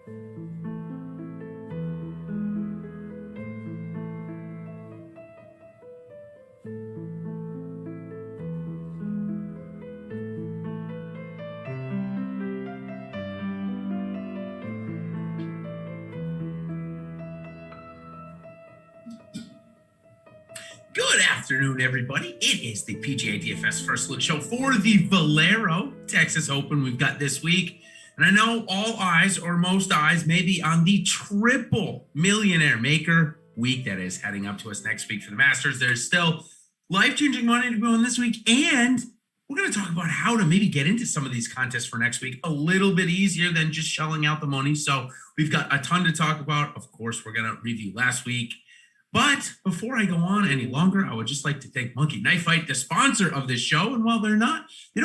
Good afternoon, everybody. It is the Pga Dfs First Look Show for the Valero Texas Open we've got this week. And I know all eyes, or most eyes, may be on the triple millionaire maker week that is heading up to us next week for the Masters. There's still life-changing money to be won this week, and we're going to talk about how to maybe get into some of these contests for next week a little bit easier than just shelling out the money. So we've got a ton to talk about. Of course, we're going to review last week. But before I go on any longer, I would just like to thank Monkey Knife Fight, the sponsor of this show. And while they don't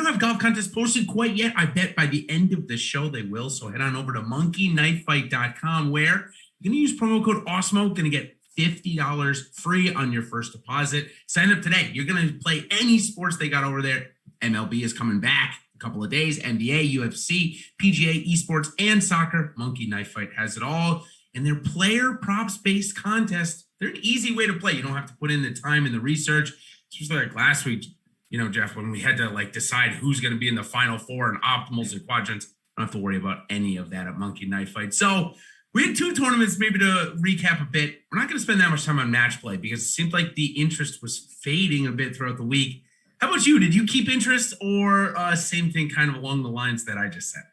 have golf contests posted quite yet, I bet by the end of the show they will. So head on over to monkeyknifefight.com, where you're going to use promo code Awesemo, going to get $50 free on your first deposit. Sign up today. You're going to play any sports they got over there. MLB is coming back a couple of days. NBA, UFC, PGA, esports, and soccer. Monkey Knife Fight has it all. And their player props-based contest, they're an easy way to play. You don't have to put in the time and the research. It's just like last week, Jeff, when we had to decide who's going to be in the final four and optimals and quadrants. I don't have to worry about any of that at Monkey Knife Fight. So we had two tournaments, maybe to recap a bit. We're not going to spend that much time on match play because it seemed like the interest was fading a bit throughout the week. How about you? Did you keep interest or same thing kind of along the lines that I just said?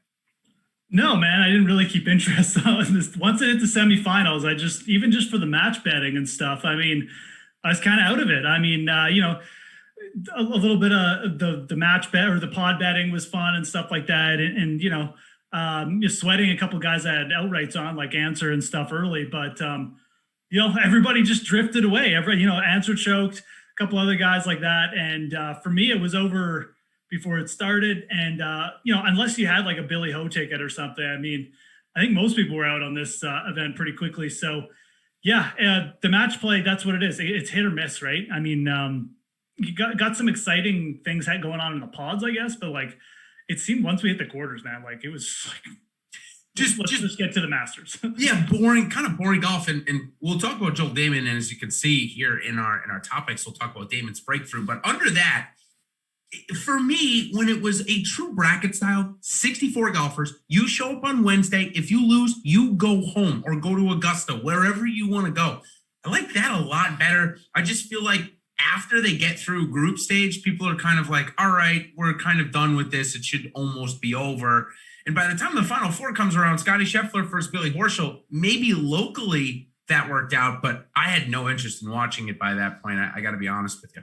No, man, I didn't really keep interest. Once I hit the semifinals, even just for the match betting and stuff, I was kind of out of it. A little bit of the match bet or the pod betting was fun and stuff like that. And just sweating a couple guys that had outrights on, like Answer and stuff early. But, everybody just drifted away. Answer choked, a couple other guys like that. And for me, it was over before it started. And, unless you had like a Billy Ho ticket or something, I think most people were out on this event pretty quickly. So yeah, the match play, that's what it is. It's hit or miss, right? You got some exciting things going on in the pods, I guess, but it seemed once we hit the quarters, man, it was let's just get to the Masters. Yeah, kind of boring golf. And we'll talk about Joel Damon. And as you can see here in our topics, we'll talk about Damon's breakthrough. But under that, for me, when it was a true bracket style, 64 golfers, you show up on Wednesday. If you lose, you go home or go to Augusta, wherever you want to go. I like that a lot better. I just feel like after they get through group stage, people are kind of like, all right, we're kind of done with this. It should almost be over. And by the time the Final Four comes around, Scotty Scheffler versus Billy Horschel, maybe locally that worked out, but I had no interest in watching it by that point. I got to be honest with you.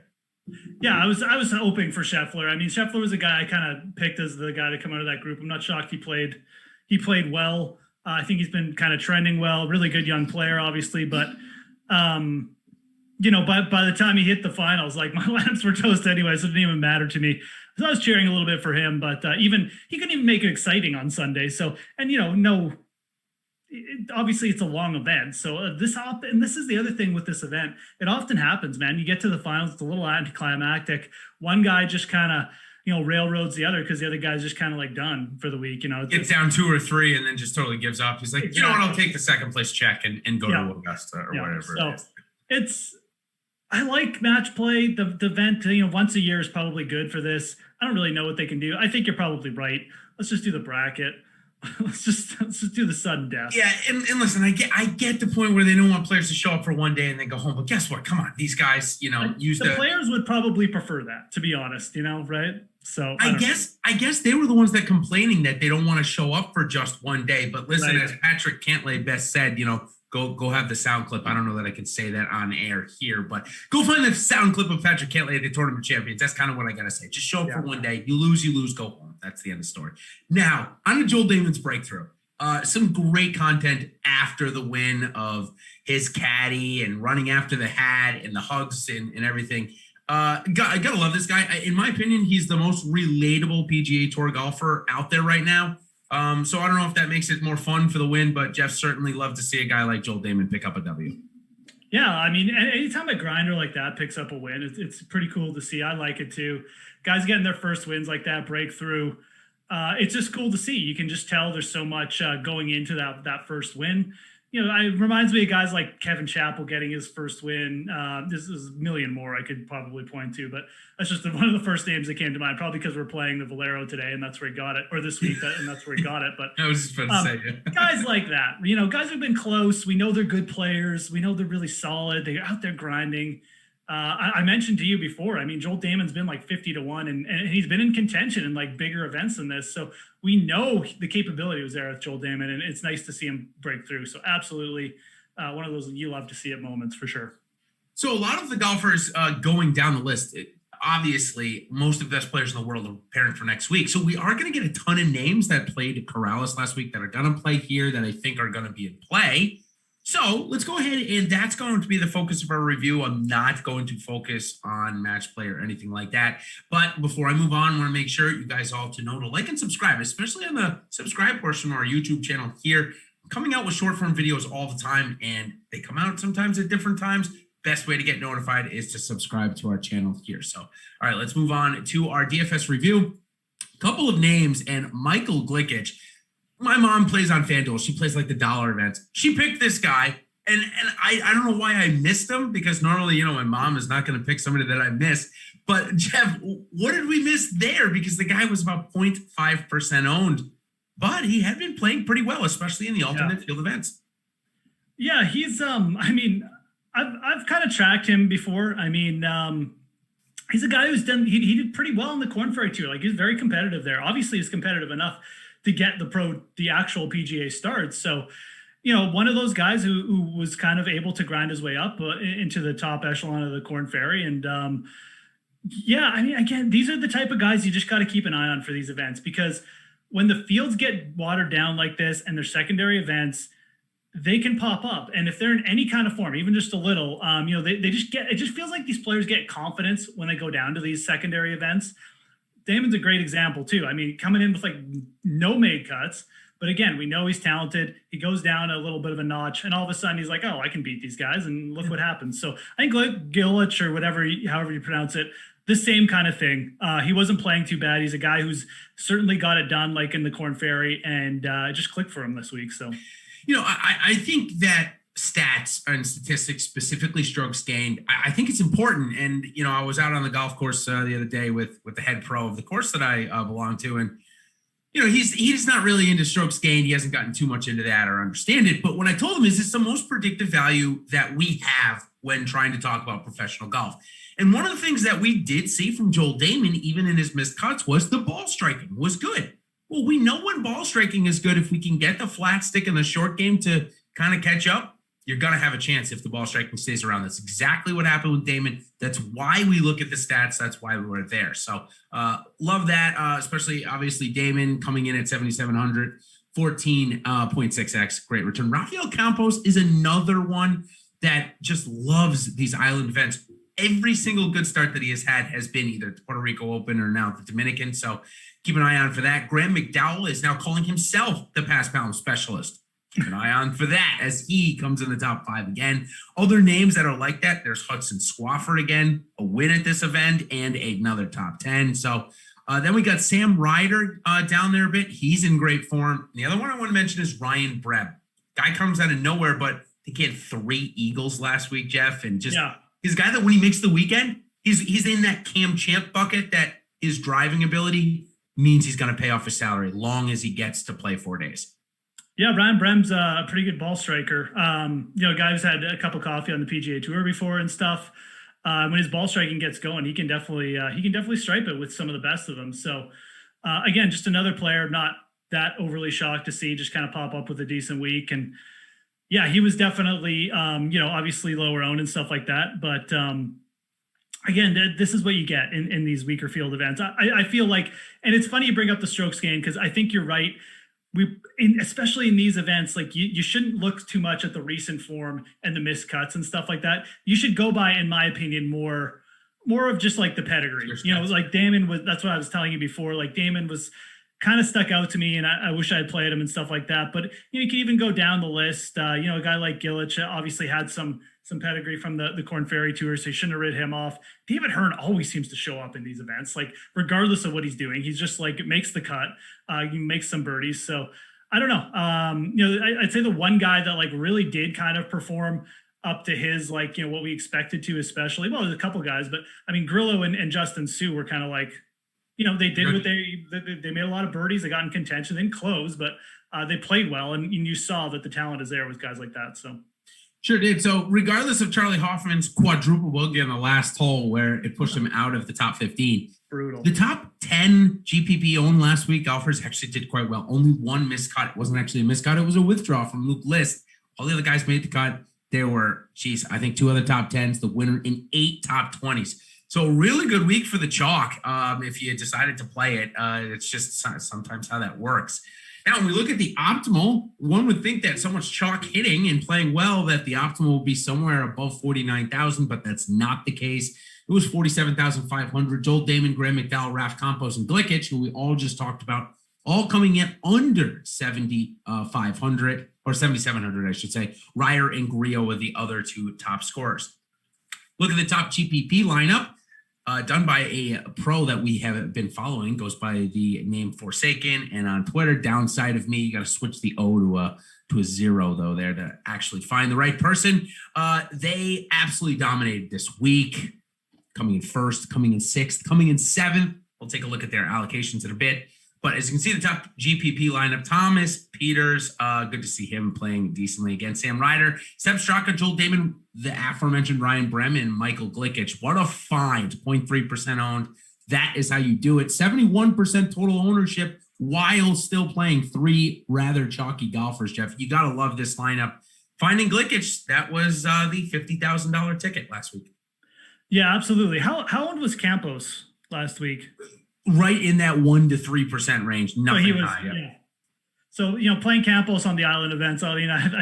Yeah, I was hoping for Scheffler. Scheffler was a guy I kind of picked as the guy to come out of that group. I'm not shocked he played well. I think he's been kind of trending well. Really good young player, obviously, but by the time he hit the finals, my lineups were toast anyway, so it didn't even matter to me. So I was cheering a little bit for him, but even he couldn't even make it exciting on Sunday. So, obviously it's a long event. So this is the other thing with this event. It often happens, man. You get to the finals, it's a little anticlimactic. One guy just kind of, railroads the other because the other guy's just kind of done for the week. Gets down 2 or 3 and then just totally gives up. He's like, exactly. I'll take the second place check and go to Augusta or whatever. So it is. I like match play. The event, once a year is probably good for this. I don't really know what they can do. I think you're probably right. Let's just do the bracket. Let's just do the sudden death. Yeah, and listen, I get the point where they don't want players to show up for one day and then go home. But guess what? Come on, these guys, use the players would probably prefer that, to be honest. Right? So I guess they were the ones that complaining that they don't want to show up for just one day. But listen, right. As Patrick Cantlay best said, go have the sound clip. I don't know that I can say that on air here, but go find the sound clip of Patrick Cantlay at the Tournament Champions. That's kind of what I got to say. Just show up for one day. You lose, go home. That's the end of the story. Now, on to Joel Damon's breakthrough. Some great content after the win of his caddy and running after the hat and the hugs and everything. I gotta love this guy. In my opinion, he's the most relatable PGA Tour golfer out there right now. So I don't know if that makes it more fun for the win, but Jeff certainly loved to see a guy like Joel Damon pick up a W. Yeah, anytime a grinder like that picks up a win, it's pretty cool to see. I like it too. Guys getting their first wins like that, breakthrough. it's just cool to see. You can just tell there's so much going into that first win. It reminds me of guys like Kevin Chappell getting his first win. This is a million more I could probably point to, but that's just one of the first names that came to mind, probably because we're playing the Valero today and that's where he got it, or this week, and that's where he got it. But I was just about to say, yeah. Guys like that, guys who've been close. We know they're good players. We know they're really solid. They're out there grinding. I mentioned to you before, Joel Damon's been like 50-1 and he's been in contention in like bigger events than this. So we know the capability was there with Joel Damon, and it's nice to see him break through. So absolutely one of those you love to see at moments for sure. So a lot of the golfers going down the list, obviously most of the best players in the world are preparing for next week. So we are going to get a ton of names that played Corrales last week that are going to play here that I think are going to be in play. So let's go ahead, and that's going to be the focus of our review. I'm not going to focus on match play or anything like that. But before I move on, I want to make sure you guys all to know to like and subscribe, especially on the subscribe portion of our YouTube channel here. I'm coming out with short form videos all the time, and they come out sometimes at different times. Best way to get notified is to subscribe to our channel here. So, all right, let's move on to our DFS review. A couple of names, and Michael Glickich. My mom plays on FanDuel. She plays like the dollar events. She picked this guy, and I don't know why I missed him, because normally, my mom is not going to pick somebody that I missed. But Geoff, what did we miss there? Because the guy was about 0.5% owned, but he had been playing pretty well, especially in the alternate field events. Yeah, he's I've kind of tracked him before. He's a guy who's done he did pretty well in the Corn Ferry Tour. Like, he's very competitive there. Obviously, he's competitive enough to get the actual PGA starts. So, one of those guys who was kind of able to grind his way up into the top echelon of the Corn Ferry. And again, these are the type of guys you just got to keep an eye on for these events, because when the fields get watered down like this and they're secondary events, they can pop up. And if they're in any kind of form, even just a little, they just it just feels like these players get confidence when they go down to these secondary events. Damon's a great example too. Coming in with like no made cuts, but again, we know he's talented. He goes down a little bit of a notch, and all of a sudden he's like, "Oh, I can beat these guys," and look what happens. So I think Gillich, or however you pronounce it, the same kind of thing. He wasn't playing too bad. He's a guy who's certainly got it done, like in the Corn Ferry, and just clicked for him this week. So, I think that stats and statistics, specifically strokes gained, I think it's important. And, I was out on the golf course the other day with the head pro of the course that I belong to. And, he's not really into strokes gained. He hasn't gotten too much into that or understand it. But what I told him is it's the most predictive value that we have when trying to talk about professional golf. And one of the things that we did see from Joel Damon, even in his missed cuts, was the ball striking was good. Well, we know when ball striking is good, if we can get the flat stick in the short game to kind of catch up, you're going to have a chance if the ball striking stays around. That's exactly what happened with Damon. That's why we look at the stats. That's why we're there. So love that, especially obviously Damon coming in at 7,700, 14.6x, great return. Rafael Campos is another one that just loves these island events. Every single good start that he has had has been either the Puerto Rico Open or now the Dominican. So keep an eye on for that. Graham McDowell is now calling himself the pass pound specialist. Keep an eye on for that as he comes in the top 5 again. Other names that are like that, there's Hudson Swafford again, a win at this event, and another top 10. So then we got Sam Ryder down there a bit. He's in great form. And the other one I want to mention is Ryan Breb. Guy comes out of nowhere, but I think he had 3 eagles last week, Geoff. And just he's a guy that when he makes the weekend, he's in that Cam Champ bucket that his driving ability means he's going to pay off his salary long as he gets to play 4 days. Yeah, Ryan Brem's a pretty good ball striker. Guy who's had a cup of coffee on the PGA Tour before and stuff. When his ball striking gets going, he can definitely stripe it with some of the best of them. So again, just another player, not that overly shocked to see just kind of pop up with a decent week. And yeah, he was definitely obviously lower owned and stuff like that. But again, this is what you get in these weaker field events. I feel like, and it's funny you bring up the strokes gain, because I think you're right. Especially in these events, like you shouldn't look too much at the recent form and the missed cuts and stuff like that. You should go by, in my opinion, more of just like the pedigree. Like Damon was. That's what I was telling you before. Like Damon was kind of stuck out to me, and I wish I had played him and stuff like that. But you can even go down the list. A guy like Gillich obviously had some some pedigree from the Corn Ferry Tour, so he shouldn't have rid him off. David Hearn always seems to show up in these events, like regardless of what he's doing. He's just like makes the cut. He makes some birdies. So I don't know. I'd say the one guy that like really did kind of perform up to his, like, what we expected to, especially, well, there's a couple guys, but I mean, Grillo and Justin Sue were kind of like, they did what they made a lot of birdies. They got in contention, they didn't close, but they played well. And you saw that the talent is there with guys like that. So. Sure did. So regardless of Charlie Hoffman's quadruple bogey on the last hole where it pushed him out of the top 15, brutal. The top 10 GPP owned last week golfers actually did quite well. Only one miscut. It wasn't actually a miscut. It was a withdrawal from Luke List. All the other guys made the cut. There were, I think 2 other top 10s, the winner in 8 top 20s. So a really good week for the chalk. If you decided to play it, it's just sometimes how that works. Now, when we look at the optimal, one would think that someone's chalk hitting and playing well, that the optimal will be somewhere above 49,000, but that's not the case. It was 47,500. Joel Damon, Graham McDowell, Rafael Campos, and Glikic, who we all just talked about, all coming in under 7,500 or 7,700, I should say. Ryder and Grillo were the other 2 top scorers. Look at the top GPP lineup. Done by a pro that we have been following, goes by the name Forsaken, and on Twitter, downside of me, you got to switch the O to a 0 though there to actually find the right person. They absolutely dominated this week, coming in first, coming in 6th, coming in 7th. We'll take a look at their allocations in a bit. But as you can see, the top GPP lineup: Thomas, Peters, good to see him playing decently again. Sam Ryder, Seb Straka, Joel Damon, the aforementioned Ryan Bremen, Michael Glikic. What a find, 0.3% owned. That is how you do it. 71% total ownership while still playing 3 rather chalky golfers, Jeff. You got to love this lineup. Finding Glikic, that was the $50,000 ticket last week. Yeah, absolutely. How old was Campos last week? Right in that 1 to 3% range. Nothing high. Yeah. So, playing Campos on the island events, I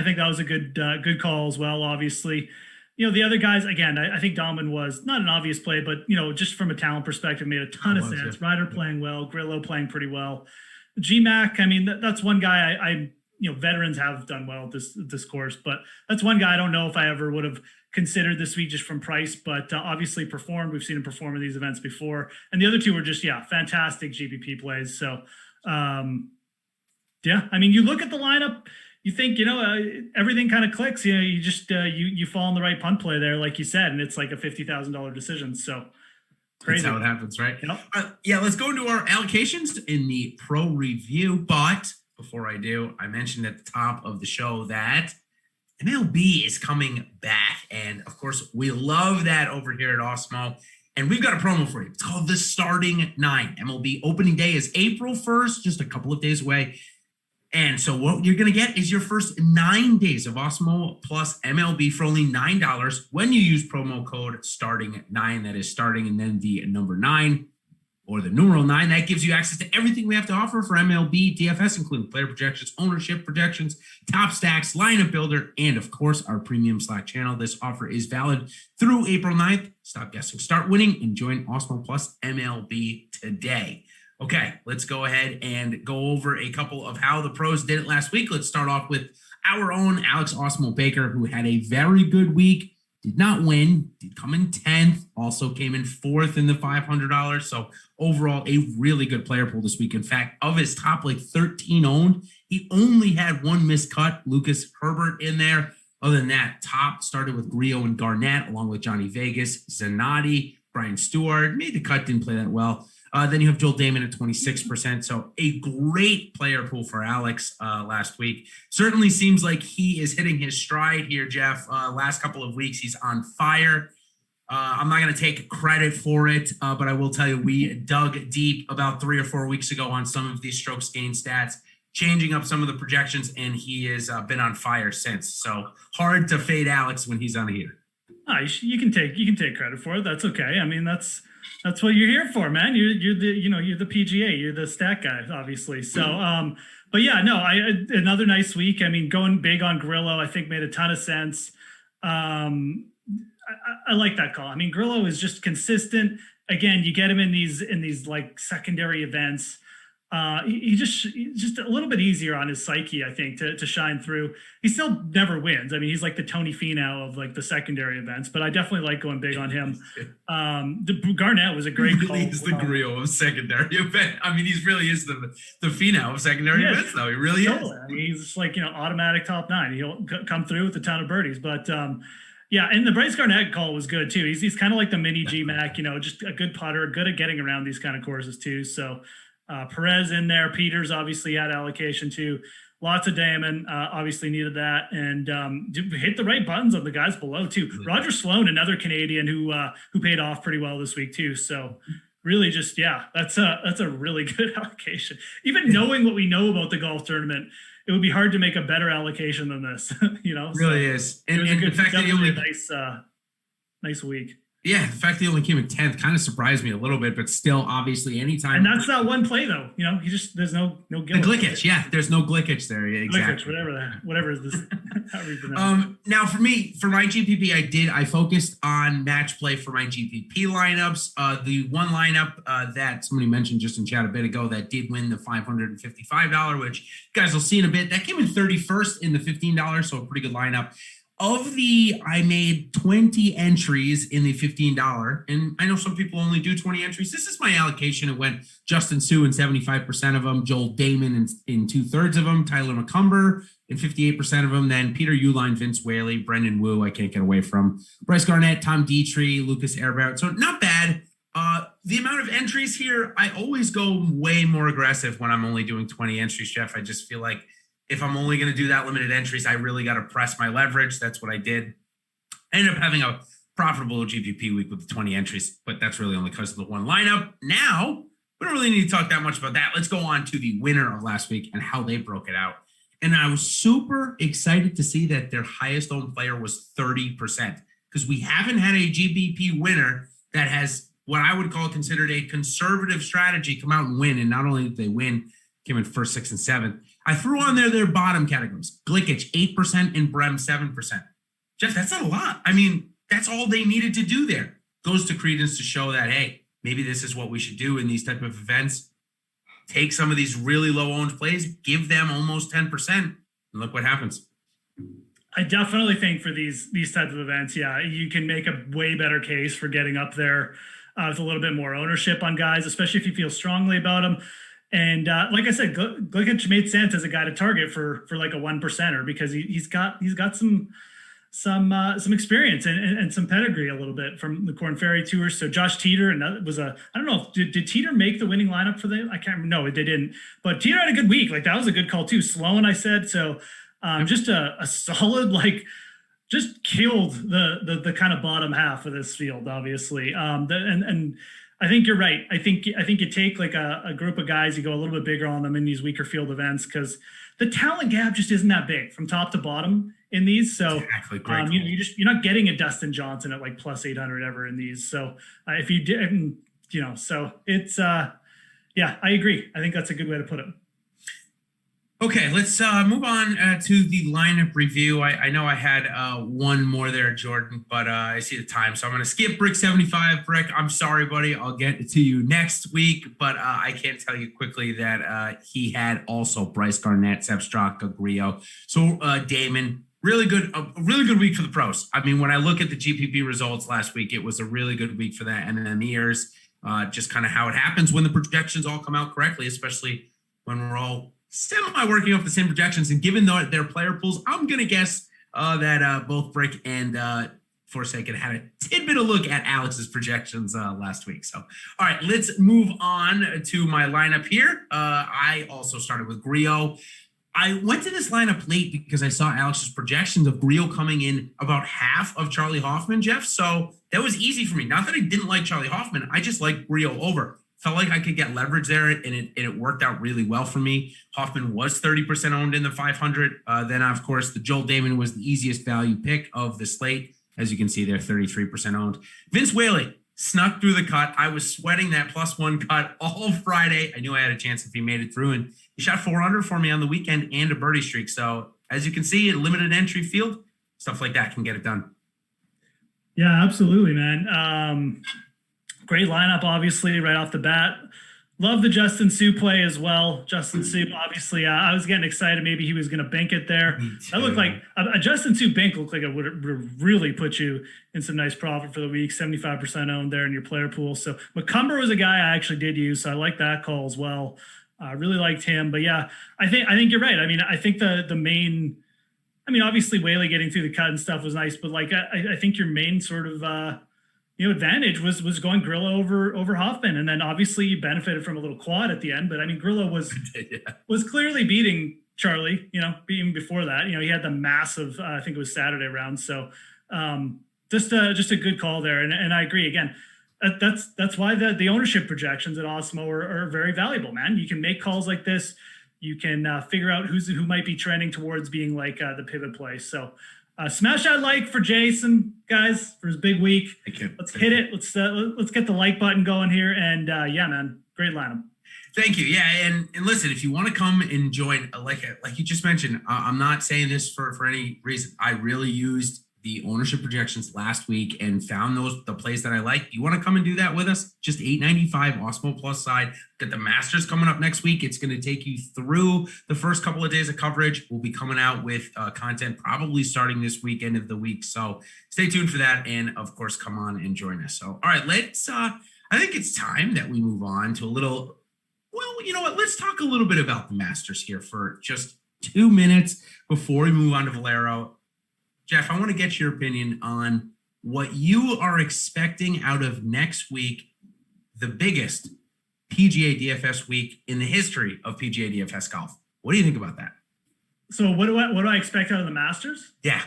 think that was a good call as well, obviously. The other guys, again, I think Damon was not an obvious play, but, just from a talent perspective, made a ton of sense. Yeah. Ryder playing well, Grillo playing pretty well. GMAC, I mean, that's one guy I veterans have done well at this course, but that's one guy I don't know if I ever would have considered this week just from price, but obviously performed. We've seen him perform in these events before. And the other 2 were just, fantastic GPP plays. So, I mean, you look at the lineup, you think, everything kind of clicks, you just, you fall in the right punt play there, like you said, and it's like a $50,000 decision. So crazy. That's how it happens, right? Yep. Let's go into our allocations in the pro review. But before I do, I mentioned at the top of the show that MLB is coming back. And of course, we love that over here at Awesemo. And we've got a promo for you. It's called the Starting 9. MLB opening day is April 1st, just a couple of days away. And so what you're going to get is your first 9 days of Awesemo plus MLB for only $9 when you use promo code STARTING9. That is starting and then the number 9 or the numeral 9. That gives you access to everything we have to offer for MLB DFS, including player projections, ownership projections, top stacks, lineup builder, and of course, our premium Slack channel. This offer is valid through April 9th. Stop guessing, start winning, and join Awesemo Plus MLB today. Okay, let's go ahead and go over a couple of how the pros did it last week. Let's start off with our own Alex Awesemo Baker, who had a very good week. Did not win, did come in 10th, also came in 4th in the $500. So overall, a really good player pool this week. In fact, of his top 13 owned, he only had 1 miscut, Lucas Herbert in there. Other than that, top started with Grillo and Garnett, along with Johnny Vegas, Zanotti, Brian Stewart, made the cut, didn't play that well. Then you have Joel Damon at 26%. So a great player pool for Alex last week. Certainly seems like he is hitting his stride here, Jeff. Last couple of weeks, he's on fire. I'm not going to take credit for it, but I will tell you, we dug deep about 3 or 4 weeks ago on some of these strokes gain stats, changing up some of the projections, and he has been on fire since. So hard to fade Alex when he's on a heater. You can take credit for it. That's okay. I mean, that's what you're here for, man. You're the PGA, you're the stat guy, obviously. So, but yeah, no, another nice week. I mean, going big on Grillo, I think made a ton of sense. I like that call. I mean, Grillo is just consistent. Again, you get him in these like secondary events. He's just a little bit easier on his psyche, I think, to shine through. He still never wins. I mean, he's like the Tony Finau of like the secondary events, but I definitely like going big on him. Garnett was a great call. He is the Grillo of secondary event. I mean, he really is the Finau of secondary events, though. He really is. I mean, he's just like, automatic top 9. He'll come through with a ton of birdies, but yeah, and the Bryce Garnett call was good too. He's kind of like the mini G-Mac, just a good putter, good at getting around these kind of courses too. So Perez in there. Peters obviously had allocation too. Lots of Damon, obviously needed that, and hit the right buttons on the guys below too. Roger Sloan, another Canadian who paid off pretty well this week too. So really, just that's a really good allocation. Even knowing what we know about the golf tournament, it would be hard to make a better allocation than this. Really is. And the fact that he only nice week. Yeah, the fact that he only came in 10th kind of surprised me a little bit, but still, obviously, anytime. And that's that one play, though. There's no the glitch. Yeah, there's no glitch there. Yeah, exactly. Glitch, whatever is this. Now, for me, for my GPP, I focused on match play for my GPP lineups. The one lineup that somebody mentioned just in chat a bit ago that did win the $555, which you guys will see in a bit, that came in 31st in the $15, so a pretty good lineup. I made 20 entries in the $15, and I know some people only do 20 entries. This is my allocation. It went Justin Sue in 75% of them, Joel Damon in 2/3 of them, Tyler McCumber in 58% of them, then Peter Uihlein, Vince Whaley, Brendan Wu, I can't get away from, Bryce Garnett, Tom Dietrich, Lucas Erbert. So not bad. The amount of entries here, I always go way more aggressive when I'm only doing 20 entries, Jeff. I just feel like if I'm only going to do that limited entries, I really got to press my leverage. That's what I did. I ended up having a profitable GPP week with the 20 entries, but that's really only because of the one lineup. Now, we don't really need to talk that much about that. Let's go on to the winner of last week and how they broke it out. And I was super excited to see that their highest owned player was 30%, because we haven't had a GPP winner that has what I would call considered a conservative strategy come out and win. And not only did they win, came in 1st, 6th, and 7th. I threw on there their bottom categories. Glickich, 8%, and Breb, 7%. Jeff, that's not a lot. I mean, that's all they needed to do there. Goes to credence to show that, hey, maybe this is what we should do in these type of events. Take some of these really low-owned plays, give them almost 10%, and look what happens. I definitely think for these types of events, you can make a way better case for getting up there with a little bit more ownership on guys, especially if you feel strongly about them. And like I said, Glickich made sense as a guy to target for like a 1%er, because he's got some experience and some pedigree a little bit from the Corn Ferry Tour. So Josh Teeter, and that was I don't know, did Teeter make the winning lineup for them? I can't remember. No, they didn't. But Teeter had a good week. Like, that was a good call too. Sloan, I said. So just a solid, like, just killed the kind of bottom half of this field, obviously. And I think you're right. I think you take like a group of guys, you go a little bit bigger on them in these weaker field events, because the talent gap just isn't that big from top to bottom in these. So exactly. You're not getting a Dustin Johnson at like plus 800 ever in these. So if you did, so it's I agree. I think that's a good way to put it. Okay, let's move on to the lineup review. I know I had one more there, Jordan, but I see the time, so I'm going to skip Brick 75. Brick, I'm sorry, buddy. I'll get to you next week, but I can't tell you quickly that he had also Bryce Garnett, Sepp Straka, Grillo. So Damon, a really good week for the pros. I mean, when I look at the GPP results last week, it was a really good week for that. And then the years, just kind of how it happens when the projections all come out correctly, especially when we're all semi-working off the same projections. And given their player pools, I'm going to guess that both Brick and Forsaken had a tidbit of look at Alex's projections last week. So, all right, let's move on to my lineup here. I also started with Grillo. I went to this lineup late because I saw Alex's projections of Grillo coming in about half of Charlie Hoffman, Jeff. So that was easy for me. Not that I didn't like Charlie Hoffman. I just like Grillo over. Felt like I could get leverage there, and it worked out really well for me. Hoffman was 30% owned in the 500. Then, of course, the Joel Damon was the easiest value pick of the slate. As you can see, they're 33% owned. Vince Whaley snuck through the cut. I was sweating that +1 cut all Friday. I knew I had a chance if he made it through, and he shot 400 for me on the weekend and a birdie streak. So, as you can see, a limited entry field, stuff like that can get it done. Yeah, absolutely, man. Great lineup, obviously, right off the bat. Love the Justin Sue play as well. Justin Sue, obviously, I was getting excited. Maybe he was going to bank it there. That looked like a Justin Sue bank looked like it would really put you in some nice profit for the week. 75% owned there in your player pool. So McCumber was a guy I actually did use. So I like that call as well. I really liked him. But yeah, I think you're right. I mean, I think the main, I mean, obviously Whaley getting through the cut and stuff was nice, but like I think your main sort of advantage was going Grillo over Hoffman, and then obviously you benefited from a little quad at the end. But I mean, Grillo was clearly beating Charlie. Beating before that. He had the massive, I think it was Saturday round. So just a good call there, and I agree again. That's why the ownership projections at Awesemo are very valuable, man. You can make calls like this. You can figure out who might be trending towards being like the pivot play. So. Smash that like for Jason, guys, for his big week. Let's hit it. Let's get the like button going here. And yeah, man, great lineup. Thank you. Yeah, and listen, if you want to come and join, like you just mentioned, I'm not saying this for any reason. I really used the ownership projections last week and found the plays that I like. You want to come and do that with us? Just $8.95 Awesemo Plus side. Got the Masters coming up next week. It's going to take you through the first couple of days of coverage. We'll be coming out with content probably starting this weekend of the week. So stay tuned for that. And of course, come on and join us. So, all right, I think it's time that we move on to a little, well, you know what? Let's talk a little bit about the Masters here for just 2 minutes before we move on to Valero. Geoff, I want to get your opinion on what you are expecting out of next week, the biggest PGA DFS week in the history of PGA DFS golf. What do you think about that? So what do I expect out of the Masters? Yeah.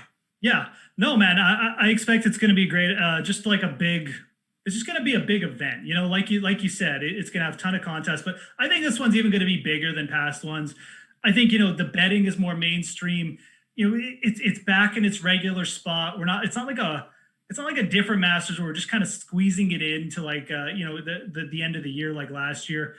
No, man, I expect it's going to be great. It's just going to be a big event. Like you said, it's going to have a ton of contests, but I think this one's even going to be bigger than past ones. I think, the betting is more mainstream. It's back in its regular spot. It's not like a different Masters where we're just kind of squeezing it into like the end of the year like last year.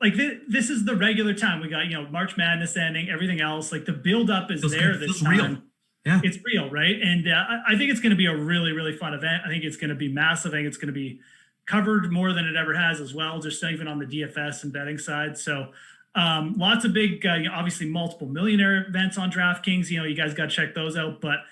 Like this is the regular time. We got March Madness ending, everything else. Like the build up is there this time. Real. Yeah, it's real, right? And I think it's going to be a really, really fun event. I think it's going to be massive. I think it's going to be covered more than it ever has as well, just even on the DFS and betting side. So. Lots of big, obviously multiple millionaire events on DraftKings. You guys got to check those out. But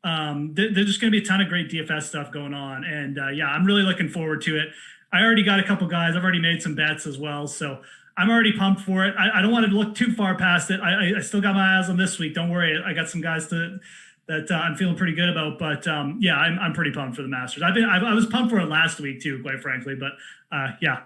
there's just going to be a ton of great DFS stuff going on. And yeah, I'm really looking forward to it. I already got a couple guys. I've already made some bets as well. So I'm already pumped for it. I don't want to look too far past it. I still got my eyes on this week. Don't worry. I got some guys that I'm feeling pretty good about. But yeah, I'm pretty pumped for the Masters. I was pumped for it last week too, quite frankly. But yeah.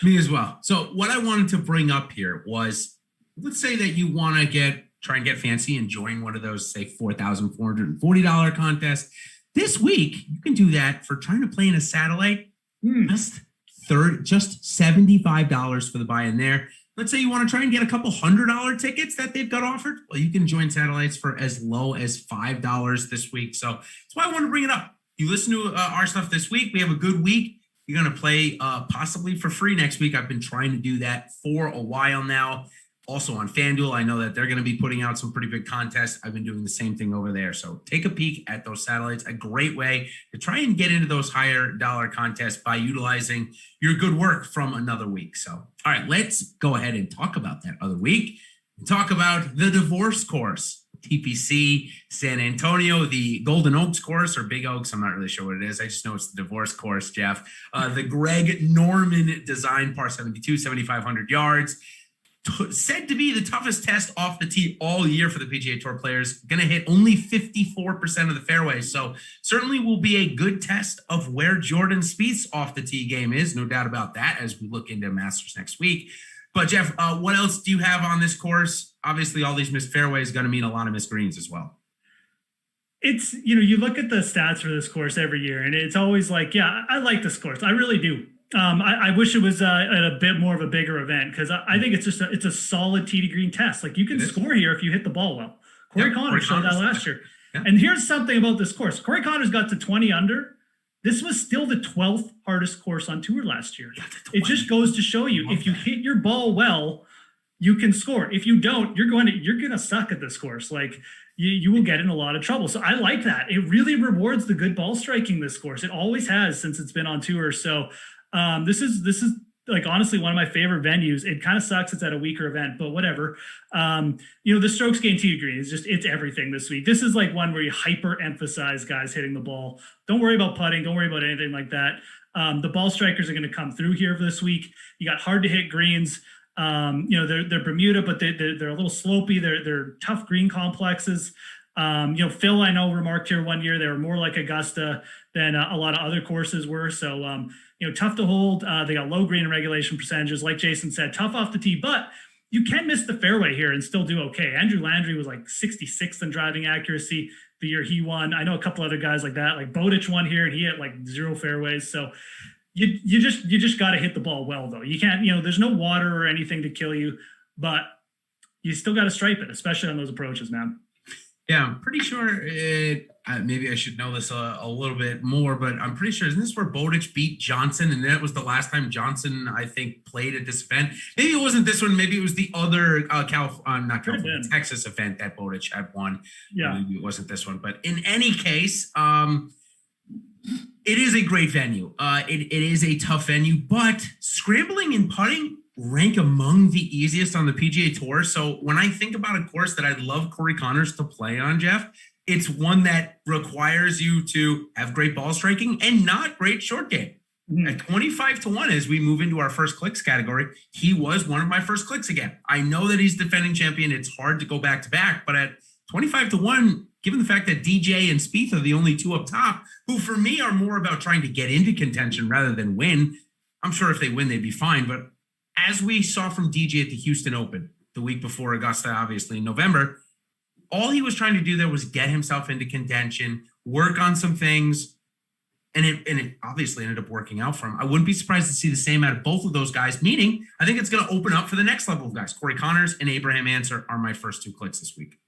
Me as well. So what I wanted to bring up here was, let's say that you want to try and get fancy and join one of those, say, $4,440 contests. This week, you can do that for trying to play in a satellite. Just $75 for the buy-in there. Let's say you want to try and get a couple $100 tickets that they've got offered. Well, you can join satellites for as low as $5 this week. So that's why I want to bring it up. You listen to our stuff this week. We have a good week. You're going to play possibly for free next week. I've been trying to do that for a while now. Also on FanDuel, I know that they're going to be putting out some pretty big contests. I've been doing the same thing over there. So take a peek at those satellites. A great way to try and get into those higher dollar contests by utilizing your good work from another week. So, all right, let's go ahead and talk about that other week and talk about the divorce course. TPC San Antonio, the Golden Oaks course or Big Oaks. I'm not really sure what it is. I just know it's the divorce course, Geoff. The Greg Norman design par 72, 7,500 yards. Said to be the toughest test off the tee all year for the PGA Tour players. Going to hit only 54% of the fairways. So certainly will be a good test of where Jordan Spieth's off the tee game is. No doubt about that as we look into Masters next week. But Geoff, what else do you have on this course? Obviously, all these missed fairways going to mean a lot of missed greens as well. It's, you look at the stats for this course every year, and it's always like, yeah, I like this course. I really do. I wish it was at a bit more of a bigger event because I think it's just it's a solid tee to green test. Like you can score here if you hit the ball well. Corey Connors showed that last year. Yeah. And here's something about this course. Corey Connors got to 20 under. This was still the 12th hardest course on tour last year. It just goes to show you, if you hit your ball well, you can score. If you don't, you're going to suck at this course. Like you will get in a lot of trouble. So I like that. It really rewards the good ball striking this course. It always has since it's been on tour. So this is like honestly one of my favorite venues. It kind of sucks it's at a weaker event, but whatever. The strokes gained tee to green is just, it's everything this week. This is like one where you hyper emphasize guys hitting the ball. Don't worry about putting. Don't worry about anything like that. The ball strikers are going to come through here for this week. You got hard to hit greens. They're Bermuda, but they're a little slopey. They're tough green complexes. Phil, I know, remarked here one year they were more like Augusta than a lot of other courses were. So, tough to hold. They got low green and regulation percentages. Like Jason said, tough off the tee, but you can miss the fairway here and still do okay. Andrew Landry was like 66th in driving accuracy the year he won. I know a couple other guys like that, like Bowditch won here and he hit like 0 fairways. So you just got to hit the ball well though. You can't, there's no water or anything to kill you, but you still got to stripe it, especially on those approaches, man. Yeah, I'm pretty sure maybe I should know this a little bit more, but I'm pretty sure, isn't this where Bowditch beat Johnson? And that was the last time Johnson, I think, played at this event. Maybe it wasn't this one. Maybe it was the other Texas event that Bowditch had won. Yeah. Maybe it wasn't this one. But in any case, it is a great venue. It is a tough venue, but scrambling and putting rank among the easiest on the PGA Tour. So when I think about a course that I'd love Corey Connors to play on, Jeff, it's one that requires you to have great ball striking and not great short game. At 25-1, as we move into our first clicks category, he was one of my first clicks again. I know that he's defending champion. It's hard to go back to back, but at 25-1, given the fact that DJ and Spieth are the only two up top, who for me are more about trying to get into contention rather than win. I'm sure if they win, they'd be fine, but as we saw from DJ at the Houston Open the week before Augusta, obviously in November, all he was trying to do there was get himself into contention, work on some things, and it obviously ended up working out for him. I wouldn't be surprised to see the same out of both of those guys, meaning I think it's going to open up for the next level of guys. Corey Connors and Abraham Answer are my first two clicks this week.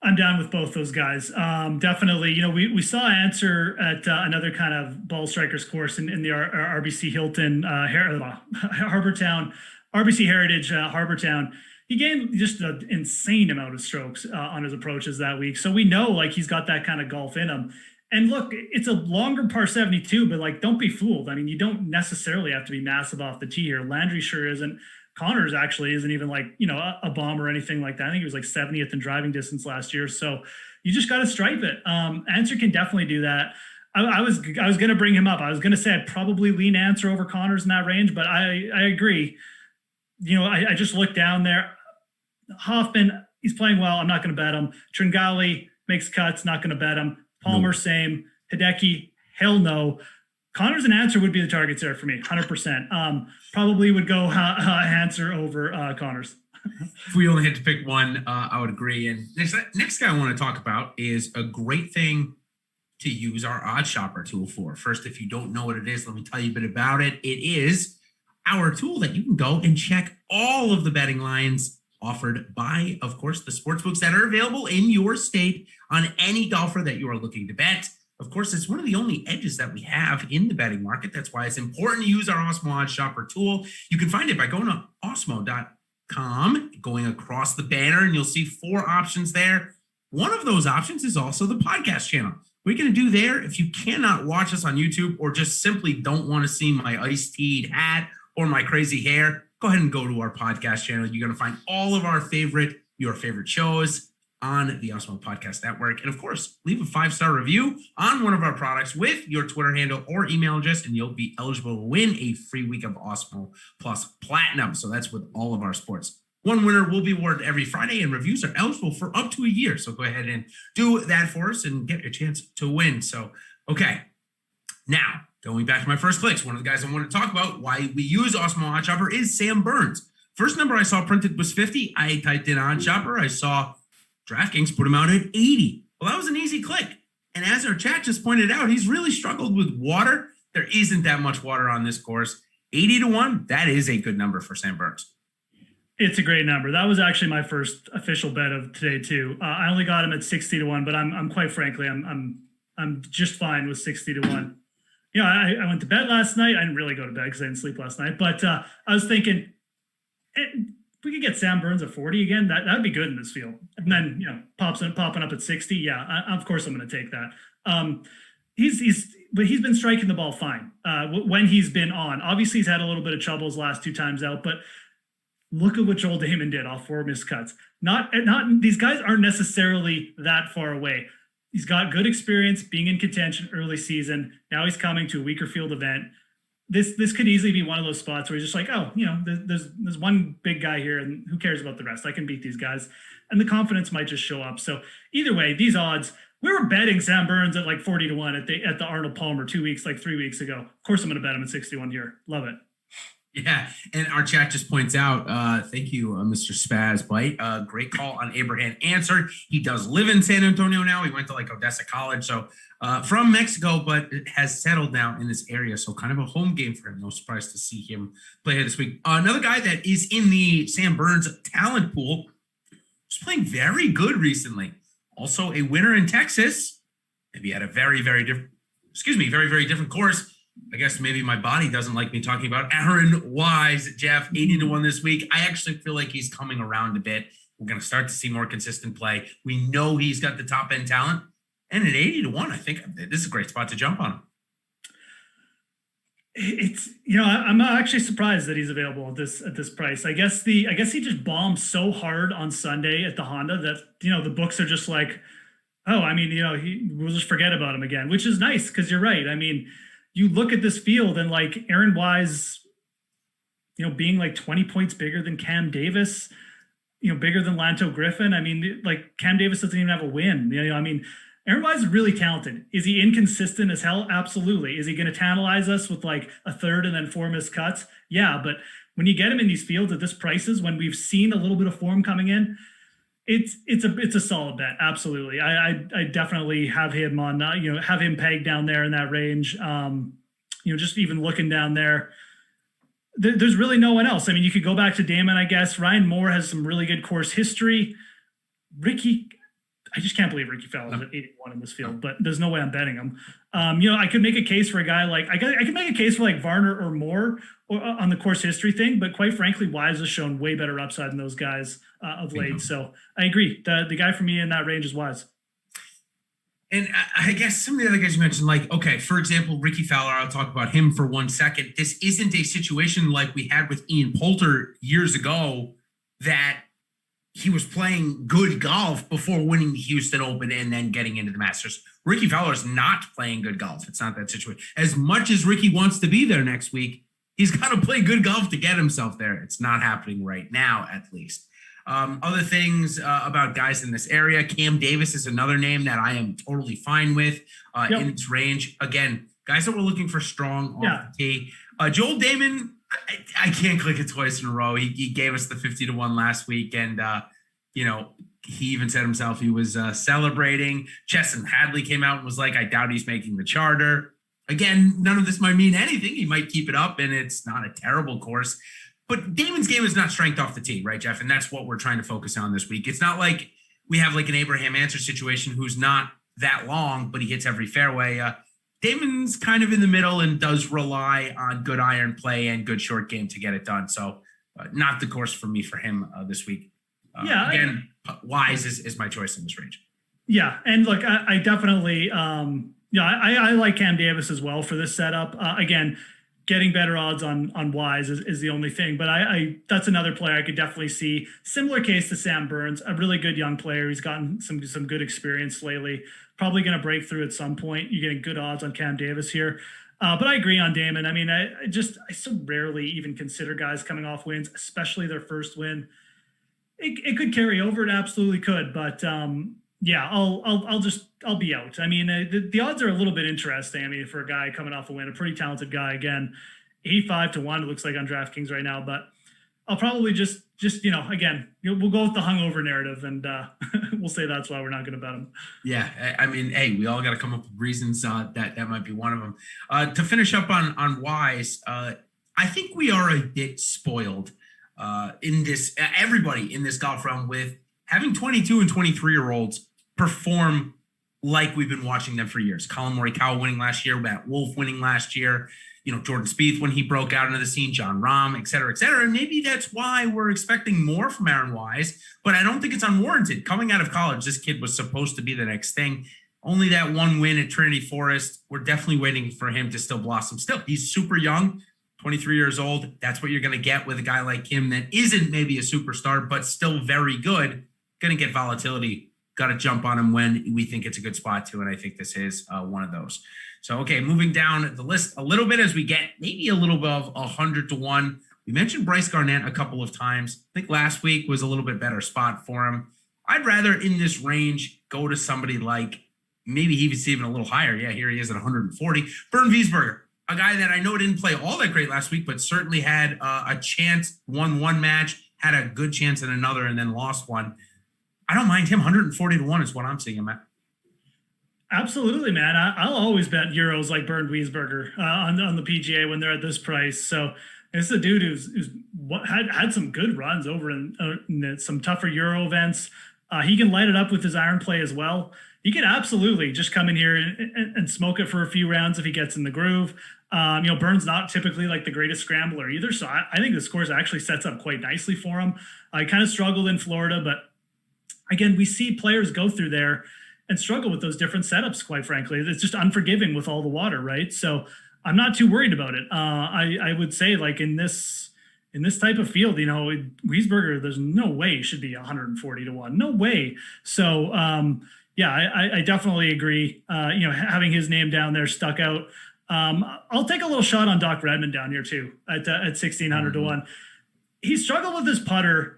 I'm down with both those guys. Definitely, we saw Answer at another kind of ball strikers course in the RBC Hilton, Harbortown, RBC Heritage, Harbortown. He gained just an insane amount of strokes on his approaches that week. So we know like he's got that kind of golf in him. And look, it's a longer par 72, but like, don't be fooled. I mean, you don't necessarily have to be massive off the tee here. Landry sure isn't. Connors actually isn't even like, a bomb or anything like that. I think he was like 70th in driving distance last year. So you just got to stripe it. Answer can definitely do that. I was going to bring him up. I was going to say I'd probably lean Answer over Connors in that range, but I agree. I just looked down there. Hoffman, he's playing well. I'm not going to bet him. Tringali makes cuts. Not going to bet him. Palmer, same. Hideki, hell no. Connors and Answer would be the targets there for me, 100%. Probably would go Answer over Connors. If we only had to pick one, I would agree. And next guy I want to talk about is a great thing to use our odd shopper tool for. First, if you don't know what it is, let me tell you a bit about it. It is our tool that you can go and check all of the betting lines offered by, of course, the sportsbooks that are available in your state on any golfer that you are looking to bet. Of course, it's one of the only edges that we have in the betting market. That's why it's important to use our Awesemo Odds Shopper tool. You can find it by going to awesemo.com, going across the banner, and you'll see 4 options there. One of those options is also the podcast channel. What you're going to do there, if you cannot watch us on YouTube or just simply don't want to see my iced-tea'd hat or my crazy hair, go ahead and go to our podcast channel. You're going to find all of your favorite shows on the Awesemo Podcast Network. And of course, leave a 5-star review on one of our products with your Twitter handle or email address, and you'll be eligible to win a free week of Awesemo Plus Platinum. So that's with all of our sports. One winner will be awarded every Friday, and reviews are eligible for up to a year. So go ahead and do that for us and get a chance to win. So, okay. Now, going back to my first clicks, one of the guys I want to talk about why we use Awesemo Odd Shopper is Sam Burns. First number I saw printed was 50. I typed in Odd Shopper. I saw DraftKings put him out at 80. Well, that was an easy click. And as our chat just pointed out, he's really struggled with water. There isn't that much water on this course. 80-1, that is a good number for Sam Burns. It's a great number. That was actually my first official bet of today too. I only got him at 60-1, but I'm quite frankly, I'm just fine with 60-1. I went to bed last night. I didn't really go to bed because I didn't sleep last night, but I was thinking, if we could get Sam Burns at 40 again, that'd be good in this field. And then, popping up at 60. Yeah, of course I'm going to take that. He's he's been striking the ball fine when he's been on. Obviously, he's had a little bit of trouble his last 2 times out, but look at what Joel Damon did off 4 missed cuts. Not these guys aren't necessarily that far away. He's got good experience being in contention early season. Now he's coming to a weaker field event. This could easily be one of those spots where he's just like, oh, there's one big guy here, and who cares about the rest? I can beat these guys, and the confidence might just show up. So either way, these odds. We were betting Sam Burns at like 40-1 at the Arnold Palmer 3 weeks ago. Of course, I'm going to bet him at 61 here. Love it. Yeah, and our chat just points out, thank you, Mr. Spaz Bite. Great call on Abraham Answered. He does live in San Antonio now. He went to like Odessa College, so from Mexico, but has settled now in this area. So kind of a home game for him. No surprise to see him play here this week. Another guy that is in the Sam Burns talent pool was playing very good recently. Also a winner in Texas. Maybe at a very, very different course. I guess maybe my body doesn't like me talking about Aaron Wise. Jeff, 80-1 this week. I actually feel like he's coming around a bit. We're going to start to see more consistent play. We know he's got the top end talent. And at 80-1, I think this is a great spot to jump on him. It's, I'm actually surprised that he's available at this price. I guess he just bombed so hard on Sunday at the Honda that, the books are just like, oh, we'll just forget about him again, which is nice because you're right. I mean, you look at this field and like Aaron Wise, being like 20 points bigger than Cam Davis, bigger than Lanto Griffin. I mean, like Cam Davis doesn't even have a win. Aaron Wise is really talented. Is he inconsistent as hell? Absolutely. Is he going to tantalize us with like a third and then 4 missed cuts? Yeah, but when you get him in these fields at this prices, when we've seen a little bit of form coming in, it's a solid bet. Absolutely. I definitely have him on, have him pegged down there in that range. Just even looking down there, there's really no one else. I mean, you could go back to Damon, I guess. Ryan Moore has some really good course history. I just can't believe Ricky Fowler is at 81 in this field, but there's no way I'm betting him. I could make a case for a guy like I could make a case for like Varner or Moore on the course history thing, but quite frankly, Wise has shown way better upside than those guys of late. So I agree. The guy for me in that range is Wise. And I guess some of the other guys you mentioned, like, okay, for example, Ricky Fowler, I'll talk about him for 1 second. This isn't a situation like we had with Ian Poulter years ago that he was playing good golf before winning the Houston Open and then getting into the Masters. Ricky Fowler is not playing good golf. It's not that situation. As much as Ricky wants to be there next week, he's got to play good golf to get himself there. It's not happening right now, at least. Other things about guys in this area. Cam Davis is another name that I am totally fine with in its range. Again, guys that we're looking for strong off the tee. Joel Damon, I can't click it twice in a row. He gave us the 50-1 last week, and he even said himself he was celebrating. Chesson Hadley came out and was like, I doubt he's making the charter. Again, none of this might mean anything. He might keep it up, and it's not a terrible course. But Damon's game is not strength off the tee, right, Jeff? And that's what we're trying to focus on this week. It's not like we have like an Abraham Answer situation who's not that long, but he hits every fairway. Damon's kind of in the middle and does rely on good iron play and good short game to get it done. So not the course for me for him this week. Again, Wise is my choice in this range. Yeah, and look, I definitely, I like Cam Davis as well for this setup. Again, getting better odds on Wise is the only thing, but I that's another player I could definitely see. Similar case to Sam Burns, a really good young player. He's gotten some good experience lately. Probably going to break through at some point. You're getting good odds on Cam Davis here. But I agree on Damon. I mean, I so rarely even consider guys coming off wins, especially their first win. It could carry over. It absolutely could. But I'll be out. I mean, the odds are a little bit interesting. I mean, for a guy coming off a win, a pretty talented guy, again, 85-1, it looks like on DraftKings right now, but I'll probably just again, we'll go with the hungover narrative, and we'll say that's why we're not going to bet him. Yeah. I mean, hey, we all got to come up with reasons that might be one of them. To finish up on Wise, I think we are a bit spoiled in this, everybody in this golf realm, with having 22 and 23-year-olds perform like we've been watching them for years. Colin Morikawa winning last year, Matt Wolff winning last year, Jordan Spieth when he broke out into the scene, John Rahm, et cetera, et cetera. And maybe that's why we're expecting more from Aaron Wise, but I don't think it's unwarranted. Coming out of college, this kid was supposed to be the next thing. only that one win at Trinity Forest. We're definitely waiting for him to still blossom. Still, he's super young, 23 years old. That's what you're going to get with a guy like him that isn't maybe a superstar, but still very good. Going to get volatility. Got to jump on him when we think it's a good spot to, and I think this is one of those. So, okay, moving down the list a little bit as we get maybe a little above 100 to 1. We mentioned Bryce Garnett a couple of times. I think last week was a little bit better spot for him. I'd rather in this range go to somebody like maybe he's even a little higher. Yeah, here he is at 140. Bernd Wiesberger, a guy that I know didn't play all that great last week, but certainly had a chance, won one match, had a good chance in another, and then lost one. I don't mind him. 140 to 1 is what I'm seeing him at. Absolutely, man. I'll always bet euros like Bernd Wiesberger on the PGA when they're at this price. So it's a dude who's had some good runs over in some tougher Euro events. He can light it up with his iron play as well. He could absolutely just come in here and smoke it for a few rounds if he gets in the groove. Burn's not typically like the greatest scrambler either. So I think this course actually sets up quite nicely for him. I kind of struggled in Florida, but again, we see players go through there and struggle with those different setups, quite frankly. It's just unforgiving with all the water, right? So I'm not too worried about it. I would say like in this type of field, Wiesberger, there's no way he should be 140 to 1. No way. So I definitely agree. Having his name down there stuck out. I'll take a little shot on Doc Redmond down here too at 1,600 to 1. He struggled with his putter.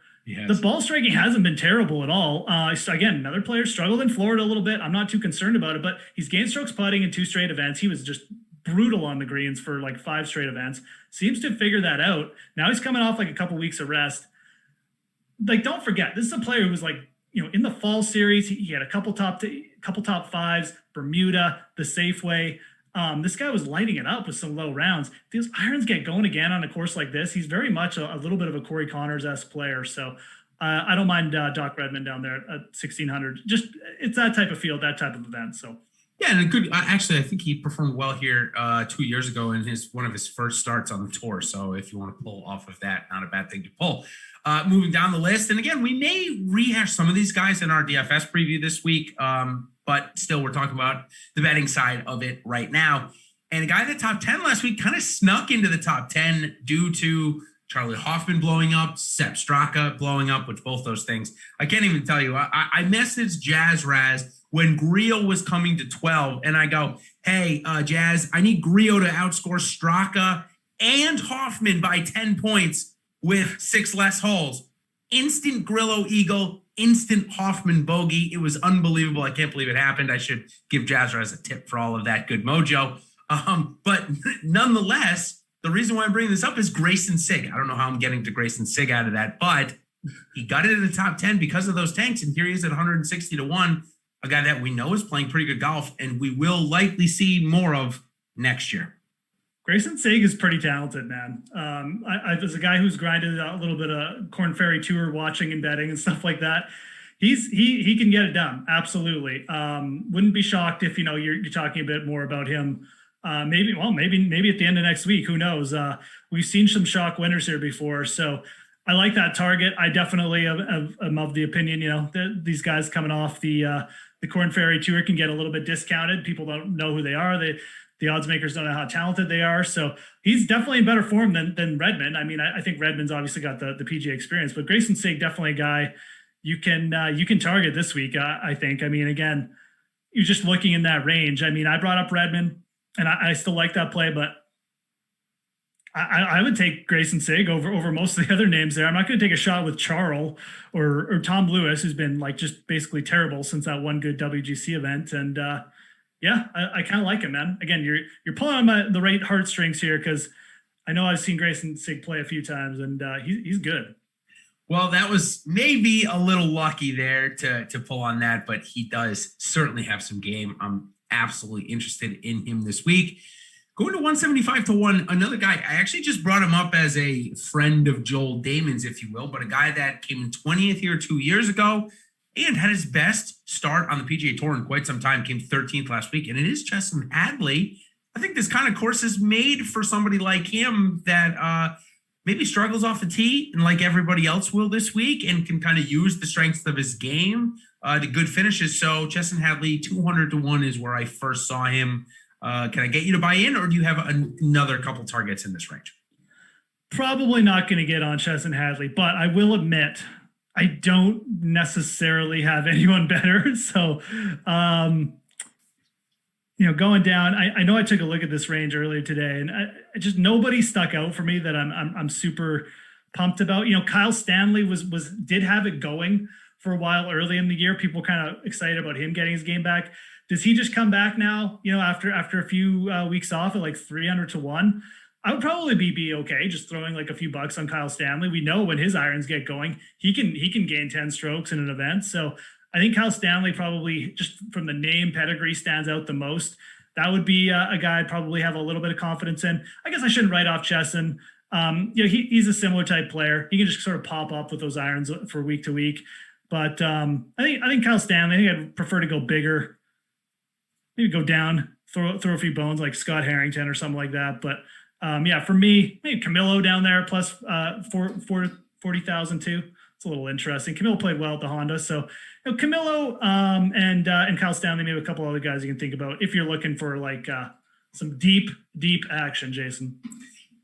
The ball striking hasn't been terrible at all. Again, another player struggled in Florida a little bit. I'm not too concerned about it, but he's gained strokes putting in 2 straight events. He was just brutal on the greens for like 5 straight events. Seems to figure that out. Now he's coming off like a couple weeks of rest. Like, don't forget, this is a player who was like, in the fall series, he had a couple top 5s, Bermuda, the Safeway. This guy was lighting it up with some low rounds. If these irons get going again on a course like this, he's very much a little bit of a Corey Connors-esque player. So I don't mind Doc Redmond down there at 1,600. Just it's that type of field, that type of event. So yeah, and good. Actually, I think he performed well here 2 years ago in one of his first starts on the tour. So if you want to pull off of that, not a bad thing to pull. Moving down the list, and again, we may rehash some of these guys in our DFS preview this week. But still, we're talking about the betting side of it right now. And a guy in the top 10 last week kind of snuck into the top 10 due to Charlie Hoffman blowing up, Sepp Straka blowing up, which both those things, I can't even tell you. I messaged Jazz Raz when Grillo was coming to 12, and I go, hey, Jazz, I need Grillo to outscore Straka and Hoffman by 10 points with 6 less holes. Instant Grillo eagle, instant Hoffman bogey. It was unbelievable. I can't believe it happened. I should give Jazzer as a tip for all of that good mojo. But nonetheless, the reason why I'm bringing this up is Grayson Sage. I don't know how I'm getting to Grayson Sage out of that, but he got it in the top 10 because of those tanks. And here he is at 160 to 1, a guy that we know is playing pretty good golf and we will likely see more of next year. Grayson Sage is pretty talented, man. I was a guy who's grinded a little bit of Corn Ferry Tour watching and betting and stuff like that. He can get it done. Absolutely. Wouldn't be shocked if, you're talking a bit more about him. Maybe at the end of next week, who knows? We've seen some shock winners here before. So I like that target. I definitely am of the opinion, that these guys coming off the Corn Ferry Tour can get a little bit discounted. People don't know who they are. The odds makers don't know how talented they are. So he's definitely in better form than Redmond. I mean, I think Redmond's obviously got the PGA experience, but Grayson Sage, definitely a guy you can target this week. I think, again, you're just looking in that range. I brought up Redmond and I still like that play, but I would take Grayson Sage over most of the other names there. I'm not going to take a shot with Charles or Tom Lewis, who's been like just basically terrible since that one good WGC event. And, yeah, I kind of like him, man. Again, you're pulling on the right heartstrings here because I know I've seen Grayson Sage play a few times, and he's good. Well, that was maybe a little lucky there to pull on that, but he does certainly have some game. I'm absolutely interested in him this week. Going to 175 to 1, another guy. I actually just brought him up as a friend of Joel Damon's, if you will, but a guy that came in 20th here 2 years ago and had his best start on the PGA Tour in quite some time, came 13th last week, and it is Justin Hadley. I think this kind of course is made for somebody like him that maybe struggles off the tee and like everybody else will this week, and can kind of use the strengths of his game to good finishes. So Chesson Hadley 200-1 is where I first saw him. Can I get you to buy in, or do you have another couple targets in this range? Probably not going to get on Chesson Hadley, but I will admit I don't necessarily have anyone better. So, going down, I know I took a look at this range earlier today, and I just nobody stuck out for me that I'm super pumped about. Kyle Stanley did have it going for a while early in the year. People kind of excited about him getting his game back. Does he just come back now? After a few weeks off at like 300-1, I would probably be okay just throwing like a few bucks on Kyle Stanley. We know when his irons get going, he can gain 10 strokes in an event. So I think Kyle Stanley probably, just from the name pedigree, stands out the most. That would be a guy I'd probably have a little bit of confidence in. I guess I shouldn't write off Chesson. He's a similar type player. He can just sort of pop up with those irons for week to week. But I think Kyle Stanley, I think I'd prefer to go bigger. Maybe go down, throw a few bones like Scott Harrington or something like that. But for me, maybe Camilo down there plus 40,000 too. It's a little interesting. Camilo played well at the Honda, so Camilo and Kyle Stanley, maybe a couple other guys you can think about if you're looking for like some deep action, Jason.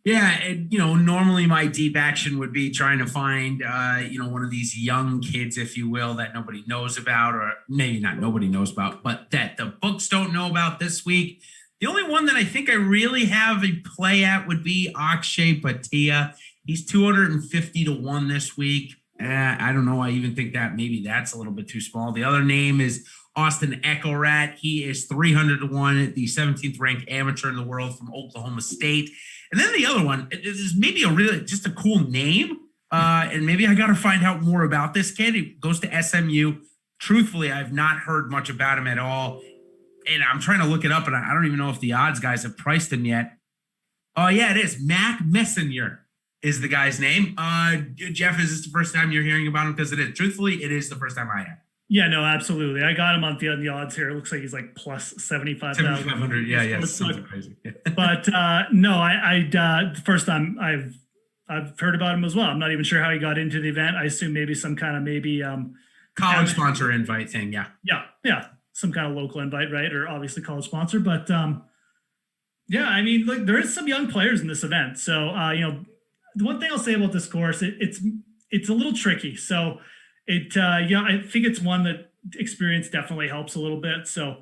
Yeah, and normally my deep action would be trying to find one of these young kids, if you will, that nobody knows about, or maybe not nobody knows about, but that the books don't know about this week. The only one that I think I really have a play at would be Akshay Bhatia. He's 250-1 this week. I don't know. I even think that maybe that's a little bit too small. The other name is Austin Ecklerat. He is 300-1, the 17th ranked amateur in the world from Oklahoma State. And then the other one is maybe just a cool name. And maybe I got to find out more about this kid. He goes to SMU. Truthfully, I've not heard much about him at all. And I'm trying to look it up, and I don't even know if the odds guys have priced him yet. Oh, yeah, it is. Mac Messenger is the guy's name. Jeff, is this the first time you're hearing about him? Because it is. Truthfully, it is the first time I have. Yeah, no, absolutely. I got him on the odds here. It looks like he's like plus 75,000. 7,500. Yeah, it's something crazy. But no, the first time I've heard about him as well. I'm not even sure how he got into the event. I assume maybe some kind of college sponsor invite thing. Yeah. Yeah. Some kind of local invite, right? Or obviously college sponsor. But yeah, I mean, look, there is some young players in this event. So the one thing I'll say about this course, it's a little tricky. So I think it's one that experience definitely helps a little bit. So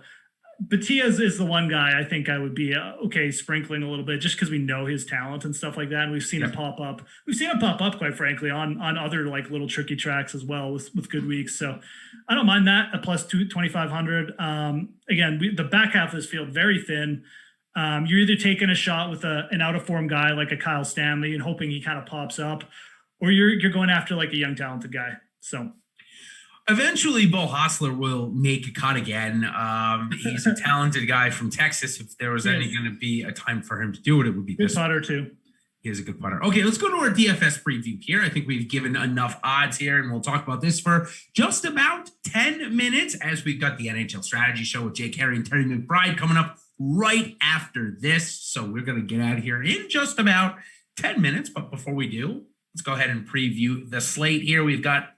Bhatia is the one guy I think I would be okay sprinkling a little bit, just because we know his talent and stuff like that. And we've seen it pop up. We've seen it pop up, quite frankly, on other like little tricky tracks as well with good weeks. So I don't mind that at plus 2,500. Again, the back half of this field very thin. You're either taking a shot with an out of form guy like a Kyle Stanley and hoping he kind of pops up, or you're going after like a young talented guy. So eventually Bo Hostler will make a cut again. He's a talented guy from Texas. If there was any going to be a time for him to do it, it would be this putter too. He is a good putter. Okay, let's go to our DFS preview here. I think we've given enough odds here, and we'll talk about this for just about 10 minutes as we've got the NHL Strategy Show with Jake Harry and Terry McBride coming up right after this. So we're going to get out of here in just about 10 minutes. But before we do, let's go ahead and preview the slate here. We've got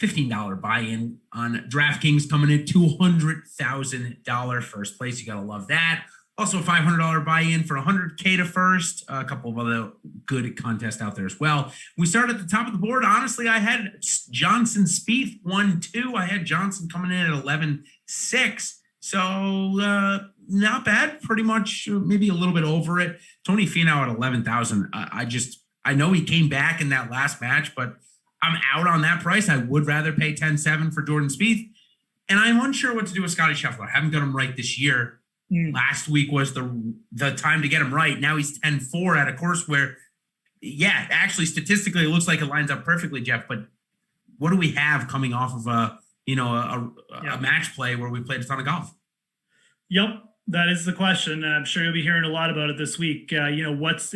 $15 buy-in on DraftKings coming in, $200,000 first place. You got to love that. Also, a $500 buy-in for $100K to first. A couple of other good contests out there as well. We start at the top of the board. Honestly, I had Johnson Spieth 1-2. I had Johnson coming in at 11-6. So not bad. Pretty much maybe a little bit over it. Tony Finau at 11,000. I know he came back in that last match, but I'm out on that price. I would rather pay 10-7 for Jordan Spieth. And I'm unsure what to do with Scotty Scheffler. I haven't got him right this year. Last week was the time to get him right. Now he's 10-4 at a course where, yeah, actually statistically it looks like it lines up perfectly, Jeff. But what do we have coming off of a match play where we played a ton of golf? Yep, that is the question. I'm sure you'll be hearing a lot about it this week. What's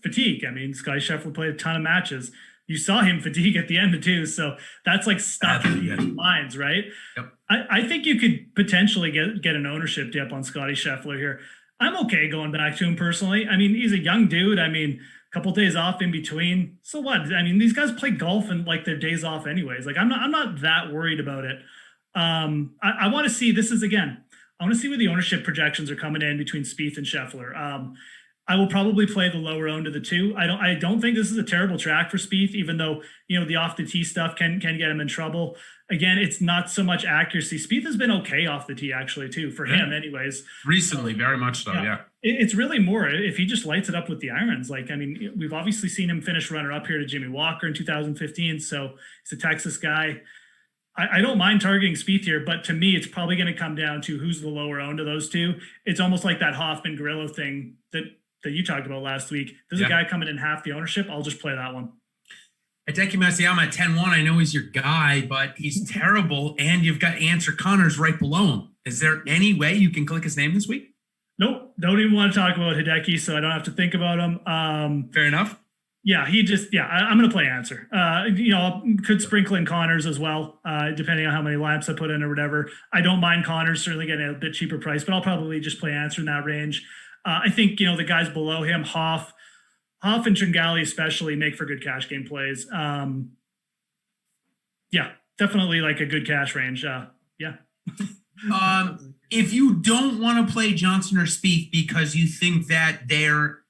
fatigue? I mean, Scotty Scheffler played a ton of matches. You saw him fatigue at the end too, so that's like stuck in people's minds, right? Yep. I think you could potentially get an ownership dip on Scotty Scheffler here. I'm okay going back to him personally. I mean, he's a young dude. I mean, couple days off in between. So what? I mean, these guys play golf and like their days off anyways. Like I'm not that worried about it. I want to see, I want to see where the ownership projections are coming in between Spieth and Scheffler. I will probably play the lower owned of the two. I don't think this is a terrible track for Spieth, even though, the off the tee stuff can get him in trouble. Again, it's not so much accuracy. Spieth has been okay off the tee actually too, for him anyways. Recently, very much so, yeah. It's really more if he just lights it up with the irons. Like, I mean, we've obviously seen him finish runner up here to Jimmy Walker in 2015. So he's a Texas guy. I don't mind targeting Spieth here, but to me, it's probably going to come down to who's the lower owned of those two. It's almost like that Hoffman Grillo thing that you talked about last week. There's a guy coming in half the ownership. I'll just play that one. Hideki Matsuyama at 10-1. I know he's your guy, but he's terrible. And you've got Answer Connors right below him. Is there any way you can click his name this week? Nope. Don't even want to talk about Hideki, so I don't have to think about him. Fair enough. Yeah, I'm going to play Answer. Could sprinkle in Connors as well, depending on how many lineups I put in or whatever. I don't mind Connors, certainly getting a bit cheaper price, but I'll probably just play Answer in that range. I think, the guys below him, Hoff and Tringali especially, make for good cash game plays. Definitely like a good cash range. If you don't want to play Johnson or Spieth because you think that they're,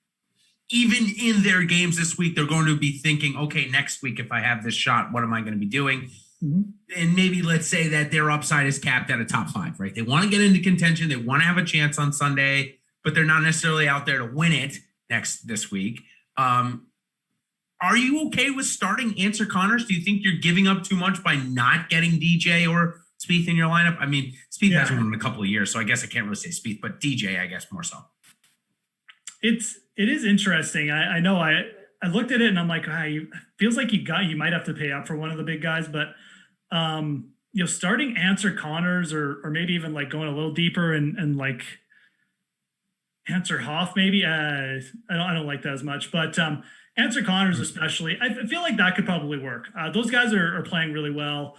even in their games this week, they're going to be thinking, okay, next week, if I have this shot, what am I going to be doing? Mm-hmm. And maybe let's say that their upside is capped at a top 5, right? They want to get into contention. They want to have a chance on Sunday, but they're not necessarily out there to win it this week. Are you okay with starting Answer Connors? Do you think you're giving up too much by not getting DJ or Spieth in your lineup? I mean, Spieth hasn't won in a couple of years, so I guess I can't really say Spieth, but DJ, I guess more so. It is interesting. I know I looked at it and I'm like, feels like you might have to pay up for one of the big guys, but starting Answer Connors or maybe even like going a little deeper and like Answer Hoff maybe. I don't like that as much, but Answer Connors especially, I feel like that could probably work. Those guys are playing really well.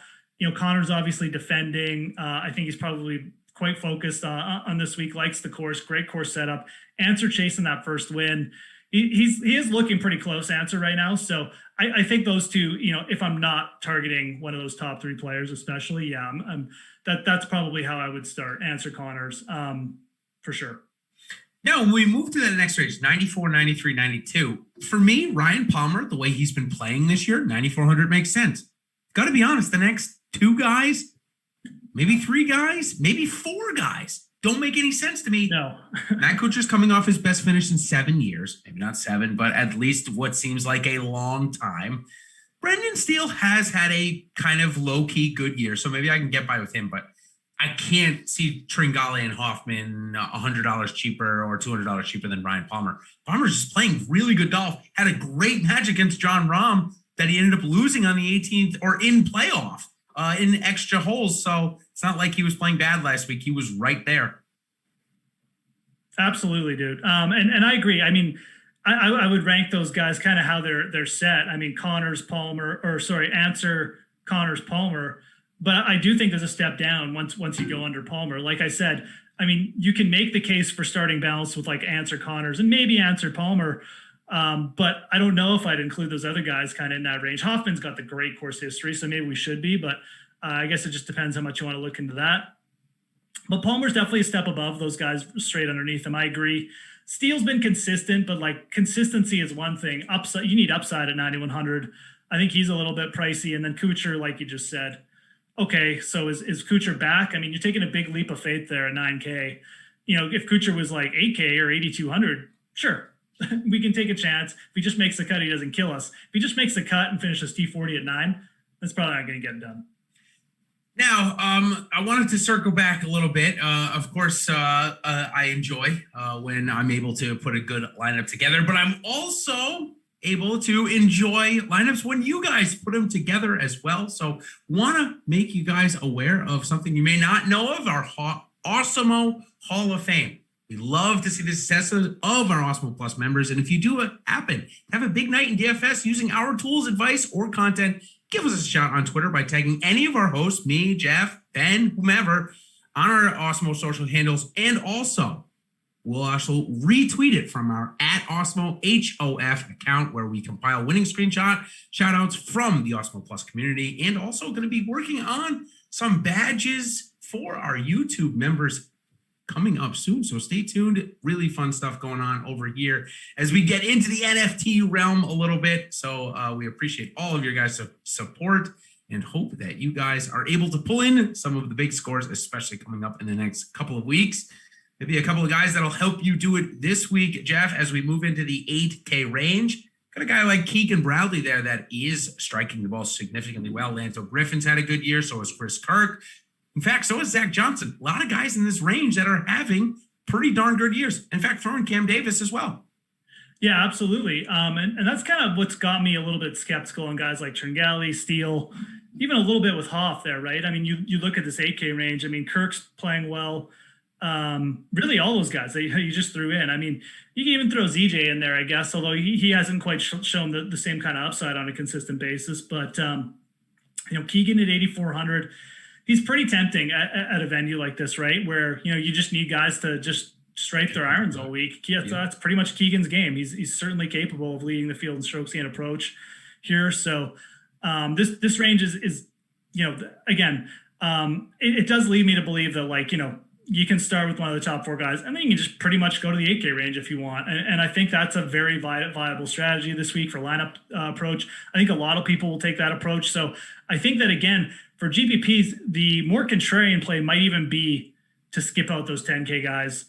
Connors obviously defending. I think he's probably quite focused on this week, likes the course, great course setup. Answer chasing that first win. He is looking pretty close, Answer right now. So I think those two, if I'm not targeting one of those top 3 players, especially, that's probably how I would start Answer Connors for sure. Now, when we move to the next range, 94, 93, 92, for me, Ryan Palmer, the way he's been playing this year, 9,400 makes sense. Got to be honest, the next 2 guys, maybe 3 guys, maybe 4 guys don't make any sense to me. No. Matt Kuchar's coming off his best finish in 7 years. Maybe not 7, but at least what seems like a long time. Brendan Steele has had a kind of low-key good year, so maybe I can get by with him, but I can't see Tringali and Hoffman $100 cheaper or $200 cheaper than Ryan Palmer. Palmer's just playing really good golf. Had a great match against John Rahm that he ended up losing on the 18th or in playoff in extra holes. So it's not like he was playing bad last week. He was right there. Absolutely, dude. And I agree. I mean, I would rank those guys kind of how they're set. I mean, Answer, Connors, Palmer. But I do think there's a step down once you go under Palmer. Like I said, I mean, you can make the case for starting balance with like Answer Connors and maybe Answer Palmer. But I don't know if I'd include those other guys kind of in that range. Hoffman's got the great course history, so maybe we should be, but I guess it just depends how much you want to look into that. But Palmer's definitely a step above those guys straight underneath him. I agree. Steele's been consistent, but like consistency is one thing. Upside, you need upside at 9,100. I think he's a little bit pricey. And then Kuchar, like you just said, okay, so is Kuchar back? I mean, you're taking a big leap of faith there at 9K. If Kuchar was like 8K or 8,200, sure. We can take a chance. If he just makes the cut, he doesn't kill us. If he just makes the cut and finishes T40 at 9, that's probably not going to get it done. Now, I wanted to circle back a little bit. Of course, I enjoy when I'm able to put a good lineup together, but I'm also able to enjoy lineups when you guys put them together as well. So want to make you guys aware of something you may not know of, our Awesemo Hall of Fame. We love to see the success of our Awesemo Plus members. And if you do happen, have a big night in DFS using our tools, advice, or content, give us a shout on Twitter by tagging any of our hosts, me, Jeff, Ben, whomever, on our Awesemo social handles. And also, We'll also retweet it from our @Awesemo HOF account, where we compile winning screenshot shoutouts from the Awesemo Plus community, and also going to be working on some badges for our YouTube members coming up soon. So stay tuned. Really fun stuff going on over here as we get into the NFT realm a little bit. So we appreciate all of your guys' support and hope that you guys are able to pull in some of the big scores, especially coming up in the next couple of weeks. Maybe a couple of guys that'll help you do it this week, Jeff, as we move into the 8K range. Got a guy like Keegan Bradley there that is striking the ball significantly well. Lanto Griffin's had a good year. So has Chris Kirk. In fact, so is Zach Johnson. A lot of guys in this range that are having pretty darn good years. In fact, throwing Cam Davis as well. Yeah, absolutely. And that's kind of what's got me a little bit skeptical on guys like Tringali, Steele, even a little bit with Hoff there, right? I mean, you look at this 8K range. I mean, Kirk's playing well. Really all those guys that you just threw in. I mean, you can even throw ZJ in there, I guess, although he hasn't quite shown the same kind of upside on a consistent basis. But, Keegan at 8,400, he's pretty tempting at a venue like this, right? Where, you just need guys to just stripe their irons all week. That's pretty much Keegan's game. He's certainly capable of leading the field in strokes gained approach here. So this range is again, it does lead me to believe that, you can start with one of the top four guys, and then you can just pretty much go to the 8K range if you want. And I think that's a very viable strategy this week for lineup approach. I think a lot of people will take that approach. So I think that, again, for GPPs, the more contrarian play might even be to skip out those 10K guys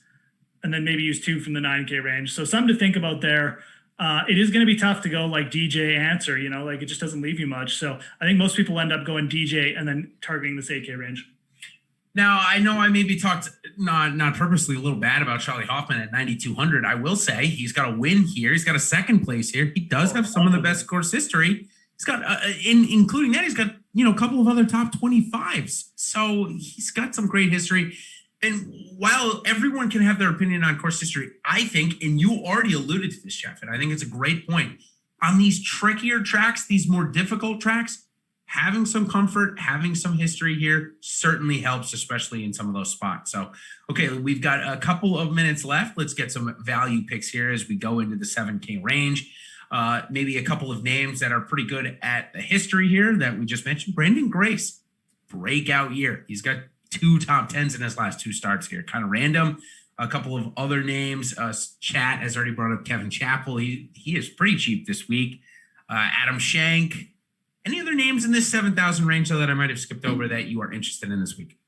and then maybe use two from the 9K range. So something to think about there. It is going to be tough to go like DJ answer, it just doesn't leave you much. So I think most people end up going DJ and then targeting this 8K range. Now, I know I maybe talked not purposely a little bad about Charlie Hoffman at 9,200. I will say he's got a win here. He's got a second place here. He does have some of the best course history. He's got, including that, he's got, a couple of other top 25s. So he's got some great history. And while everyone can have their opinion on course history, I think, and you already alluded to this, Jeff, and I think it's a great point, on these trickier tracks, these more difficult tracks, having some comfort, having some history here certainly helps, especially in some of those spots. So, okay, we've got a couple of minutes left. Let's get some value picks here as we go into the 7K range. Maybe a couple of names that are pretty good at the history here that we just mentioned. Brandon Grace, breakout year. He's got 2 top 10s in his last 2 starts here. Kind of random. A couple of other names. Chat has already brought up Kevin Chappell. He is pretty cheap this week. Adam Shank. Any other names in this 7,000 range, though, that I might have skipped over that you are interested in this week?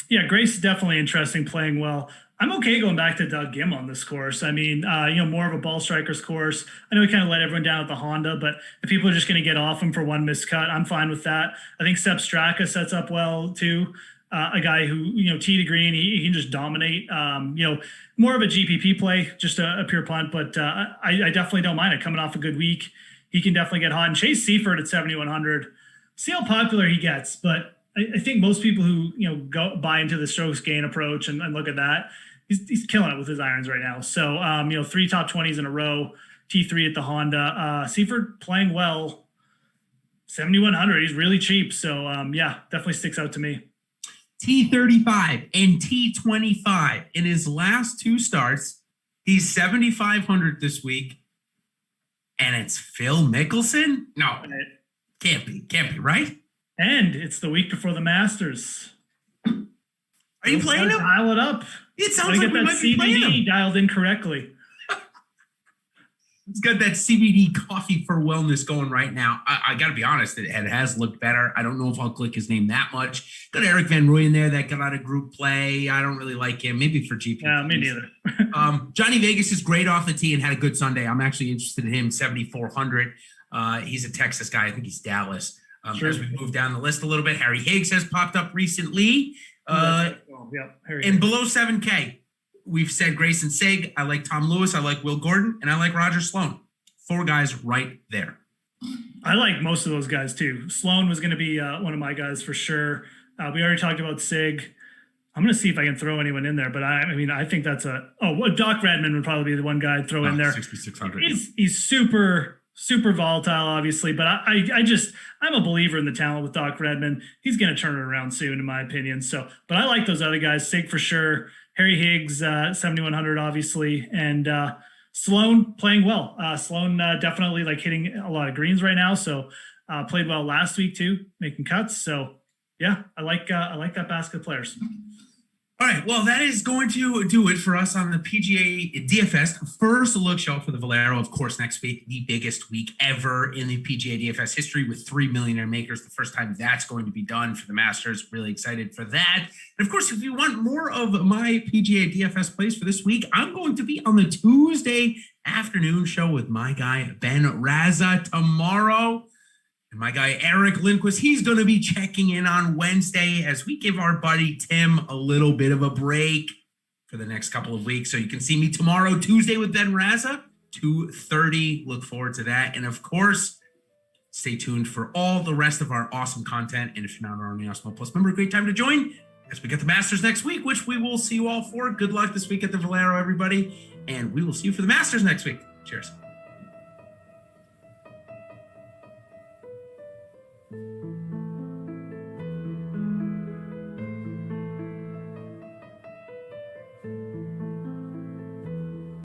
Yeah, Grace is definitely interesting, playing well. I'm okay going back to Doug Gim on this course. I mean, more of a ball striker's course. I know we kind of let everyone down at the Honda, but if people are just going to get off him for one miscut, I'm fine with that. I think Sepp Straka sets up well, too. A guy who, tee to green, he can just dominate. More of a GPP play, just a pure punt, but I definitely don't mind it. Coming off a good week, he can definitely get hot. And Chase Seifert at 7,100, see how popular he gets. But I think most people who, go buy into the strokes gain approach and look at that, he's killing it with his irons right now. So, 3 top 20s in a row, T3 at the Honda. Seifert playing well, 7,100. He's really cheap. So, definitely sticks out to me. T35 and T25 in his last 2 starts. He's 7,500 this week. And it's Phil Mickelson? No, can't be, right? And it's the week before the Masters. Are you playing him? Dial it up. It sounds like we might be playing him. Dialed in correctly. It's got that CBD coffee for wellness going right now. I got to be honest, it has looked better. I don't know if I'll click his name that much. Got Eric Van Rooyen there that got out of group play. I don't really like him. Maybe for GP. Yeah, me neither. Johnny Vegas is great off the tee and had a good Sunday. I'm actually interested in him, 7,400. He's a Texas guy. I think he's Dallas. Sure. As we move down the list a little bit, Harry Higgs has popped up recently. And below 7K. We've said Grayson Sage. I like Tom Lewis. I like Will Gordon. And I like Roger Sloan. 4 guys right there. I like most of those guys, too. Sloan was going to be one of my guys for sure. We already talked about Sig. I'm going to see if I can throw anyone in there. But I think that's Doc Redmond would probably be the one guy I'd throw in there. 6,600. He's super, super volatile, obviously. But I'm a believer in the talent with Doc Redmond. He's going to turn it around soon, in my opinion. So, but I like those other guys. Sig for sure. Harry Higgs, 7,100, obviously. And Sloan playing well. Sloan definitely like hitting a lot of greens right now. So played well last week too, making cuts. So yeah, I like that basket of players. All right, well, that is going to do it for us on the PGA DFS first look show for the Valero. Of course, next week, the biggest week ever in the PGA DFS history with 3 millionaire makers. The first time that's going to be done for the Masters. Really excited for that. And of course, if you want more of my PGA DFS plays for this week, I'm going to be on the Tuesday afternoon show with my guy, Ben Raza, tomorrow. And my guy, Eric Lindquist, he's going to be checking in on Wednesday as we give our buddy Tim a little bit of a break for the next couple of weeks. So you can see me tomorrow, Tuesday with Ben Raza, 2:30. Look forward to that. And of course, stay tuned for all the rest of our awesome content. And if you're not already an Awesemo Plus member, great time to join as we get the Masters next week, which we will see you all for. Good luck this week at the Valero, everybody. And we will see you for the Masters next week. Cheers.